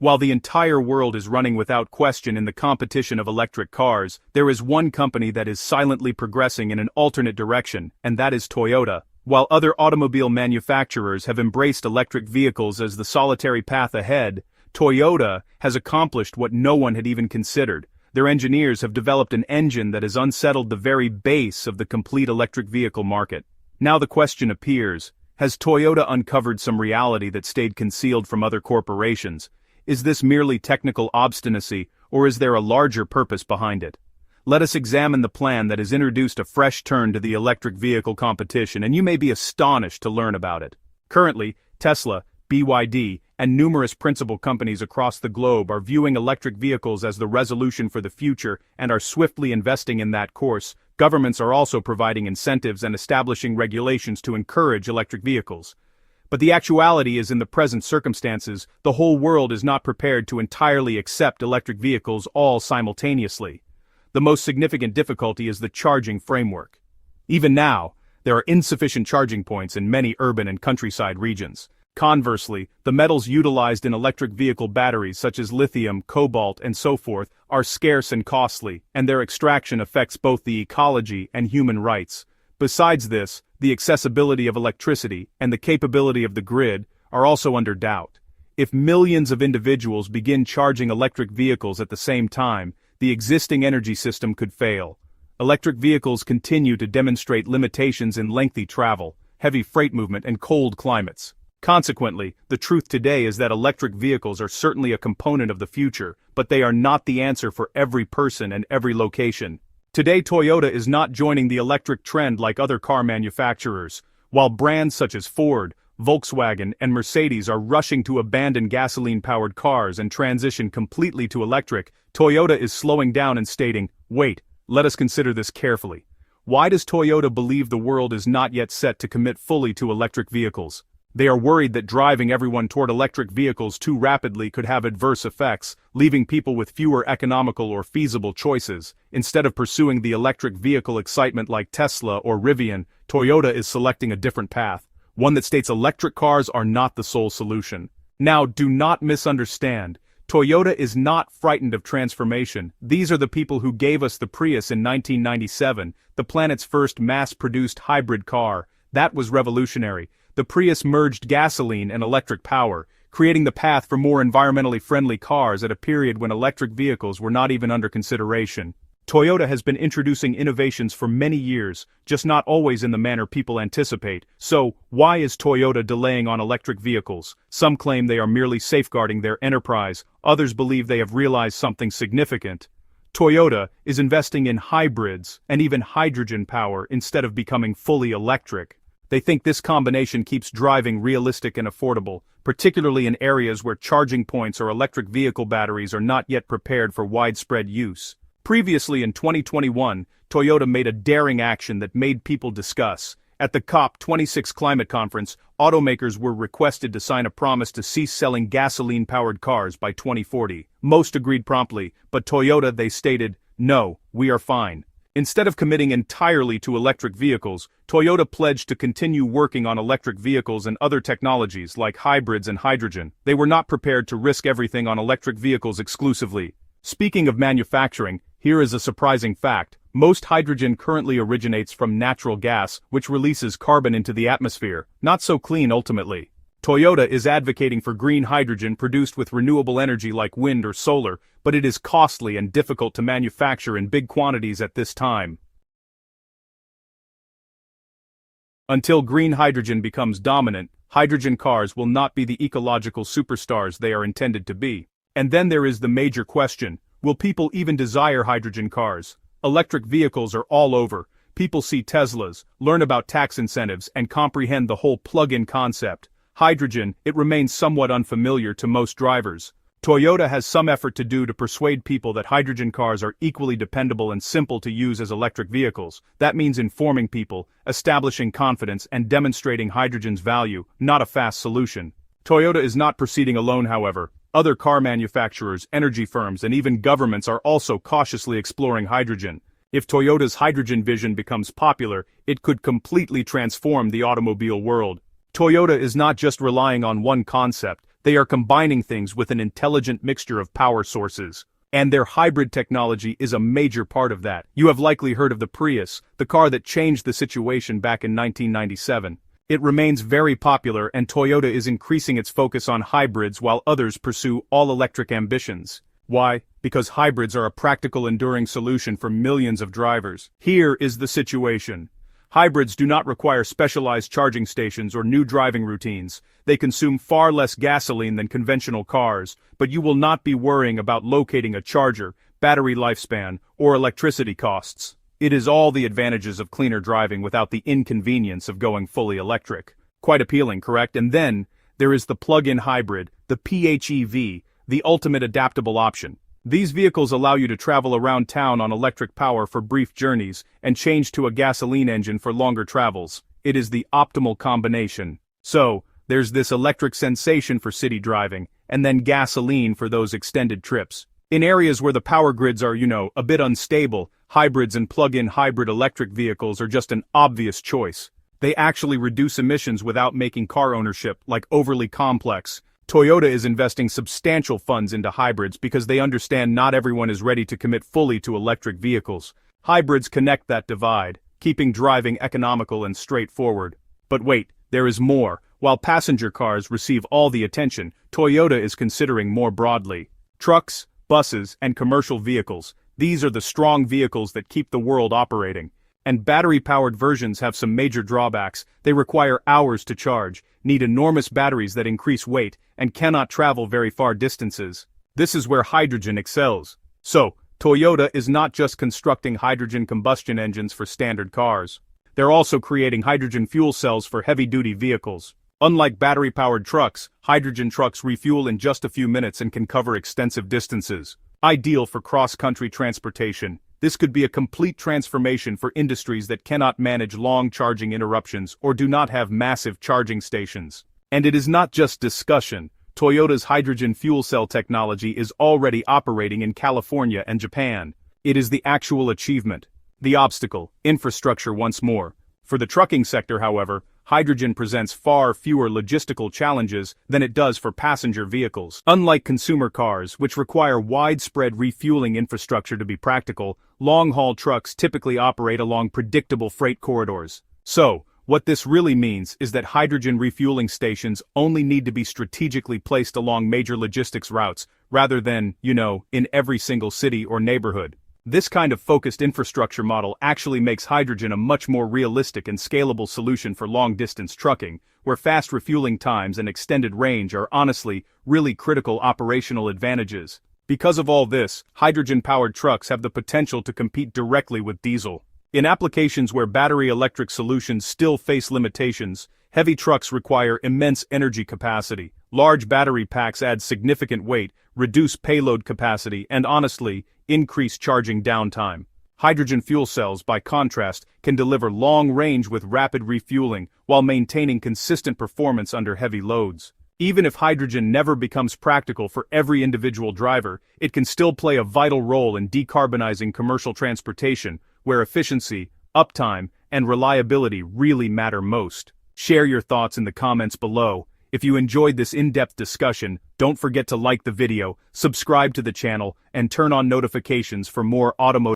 While the entire world is running without question in the competition of electric cars, there is one company that is silently progressing in an alternate direction, and that is Toyota. While other automobile manufacturers have embraced electric vehicles as the solitary path ahead, Toyota has accomplished what no one had even considered. Their engineers have developed an engine that has unsettled the very base of the complete electric vehicle market. Now the question appears, has Toyota uncovered some reality that stayed concealed from other corporations? Is this merely technical obstinacy, or is there a larger purpose behind it? Let us examine the plan that has introduced a fresh turn to the electric vehicle competition, and you may be astonished to learn about it. Currently, Tesla, BYD, and numerous principal companies across the globe are viewing electric vehicles as the resolution for the future and are swiftly investing in that course. Governments are also providing incentives and establishing regulations to encourage electric vehicles. But the actuality is, in the present circumstances, the whole world is not prepared to entirely accept electric vehicles all simultaneously. The most significant difficulty is the charging framework. Even now, there are insufficient charging points in many urban and countryside regions. Conversely, the metals utilized in electric vehicle batteries such as lithium, cobalt, and so forth are scarce and costly, and their extraction affects both the ecology and human rights. Besides this, the accessibility of electricity and the capability of the grid are also under doubt. If millions of individuals begin charging electric vehicles at the same time, the existing energy system could fail. Electric vehicles continue to demonstrate limitations in lengthy travel, heavy freight movement, and cold climates. Consequently, the truth today is that electric vehicles are certainly a component of the future, but they are not the answer for every person and every location. Today, Toyota is not joining the electric trend like other car manufacturers. While brands such as Ford, Volkswagen, and Mercedes are rushing to abandon gasoline-powered cars and transition completely to electric, Toyota is slowing down and stating, "Wait, let us consider this carefully." Why does Toyota believe the world is not yet set to commit fully to electric vehicles? They are worried that driving everyone toward electric vehicles too rapidly could have adverse effects, leaving people with fewer economical or feasible choices. Instead of pursuing the electric vehicle excitement like Tesla or Rivian, Toyota is selecting a different path, one that states electric cars are not the sole solution. Now, do not misunderstand. Toyota is not frightened of transformation. These are the people who gave us the Prius in 1997, the planet's first mass-produced hybrid car. That was revolutionary. The Prius merged gasoline and electric power, creating the path for more environmentally friendly cars at a period when electric vehicles were not even under consideration. Toyota has been introducing innovations for many years, just not always in the manner people anticipate. So, why is Toyota delaying on electric vehicles? Some claim they are merely safeguarding their enterprise, others believe they have realized something significant. Toyota is investing in hybrids and even hydrogen power instead of becoming fully electric. They think this combination keeps driving realistic and affordable, particularly in areas where charging points or electric vehicle batteries are not yet prepared for widespread use. Previously in 2021, Toyota made a daring action that made people discuss. At the COP26 climate conference, automakers were requested to sign a promise to cease selling gasoline-powered cars by 2040. Most agreed promptly, but Toyota, they stated, "No, we are fine." Instead of committing entirely to electric vehicles, Toyota pledged to continue working on electric vehicles and other technologies like hybrids and hydrogen. They were not prepared to risk everything on electric vehicles exclusively. Speaking of manufacturing, here is a surprising fact. Most hydrogen currently originates from natural gas, which releases carbon into the atmosphere. Not so clean ultimately. Toyota is advocating for green hydrogen produced with renewable energy like wind or solar, but it is costly and difficult to manufacture in big quantities at this time. Until green hydrogen becomes dominant, hydrogen cars will not be the ecological superstars they are intended to be. And then there is the major question, will people even desire hydrogen cars? Electric vehicles are all over. People see Teslas, learn about tax incentives, and comprehend the whole plug-in concept. Hydrogen, it remains somewhat unfamiliar to most drivers. Toyota has some effort to do to persuade people that hydrogen cars are equally dependable and simple to use as electric vehicles. That means informing people, establishing confidence, and demonstrating hydrogen's value, not a fast solution. Toyota is not proceeding alone, however. Other car manufacturers, energy firms, and even governments are also cautiously exploring hydrogen. If Toyota's hydrogen vision becomes popular, it could completely transform the automobile world. Toyota is not just relying on one concept, They are combining things with an intelligent mixture of power sources. And their hybrid technology is a major part of that. You have likely heard of the Prius, the car that changed the situation back in 1997. It remains very popular, and Toyota is increasing its focus on hybrids while others pursue all-electric ambitions. Why? Because hybrids are a practical, enduring solution for millions of drivers. Here is the situation. Hybrids do not require specialized charging stations or new driving routines. They consume far less gasoline than conventional cars, but you will not be worrying about locating a charger, battery lifespan, or electricity costs. It is all the advantages of cleaner driving without the inconvenience of going fully electric. Quite appealing, correct? And then, there is the plug-in hybrid, the PHEV, the ultimate adaptable option. These vehicles allow you to travel around town on electric power for brief journeys and change to a gasoline engine for longer travels. It is the optimal combination. So, there's this electric sensation for city driving, and then gasoline for those extended trips. In areas where the power grids are, a bit unstable, hybrids and plug-in hybrid electric vehicles are just an obvious choice. They actually reduce emissions without making car ownership, overly complex. Toyota is investing substantial funds into hybrids because they understand not everyone is ready to commit fully to electric vehicles. Hybrids connect that divide, keeping driving economical and straightforward. But wait, there is more. While passenger cars receive all the attention, Toyota is considering more broadly. Trucks, buses, and commercial vehicles. These are the strong vehicles that keep the world operating. And battery-powered versions have some major drawbacks. They require hours to charge, need enormous batteries that increase weight, and cannot travel very far distances. This is where hydrogen excels. So, Toyota is not just constructing hydrogen combustion engines for standard cars. They're also creating hydrogen fuel cells for heavy-duty vehicles. Unlike battery-powered trucks, hydrogen trucks refuel in just a few minutes and can cover extensive distances. Ideal for cross-country transportation. This could be a complete transformation for industries that cannot manage long charging interruptions or do not have massive charging stations. And it is not just discussion. Toyota's hydrogen fuel cell technology is already operating in California and Japan. It is the actual achievement. The obstacle, infrastructure once more. For the trucking sector, however, hydrogen presents far fewer logistical challenges than it does for passenger vehicles. Unlike consumer cars, which require widespread refueling infrastructure to be practical, long-haul trucks typically operate along predictable freight corridors. So, what this really means is that hydrogen refueling stations only need to be strategically placed along major logistics routes, rather than, in every single city or neighborhood. This kind of focused infrastructure model actually makes hydrogen a much more realistic and scalable solution for long-distance trucking, where fast refueling times and extended range are honestly really critical operational advantages. Because of all this, hydrogen-powered trucks have the potential to compete directly with diesel. In applications where battery electric solutions still face limitations, heavy trucks require immense energy capacity. Large battery packs add significant weight, reduce payload capacity, and honestly, increase charging downtime. Hydrogen fuel cells, by contrast, can deliver long range with rapid refueling while maintaining consistent performance under heavy loads. Even if hydrogen never becomes practical for every individual driver, it can still play a vital role in decarbonizing commercial transportation, where efficiency, uptime, and reliability really matter most. Share your thoughts in the comments below. If you enjoyed this in-depth discussion, don't forget to like the video, subscribe to the channel, and turn on notifications for more automotive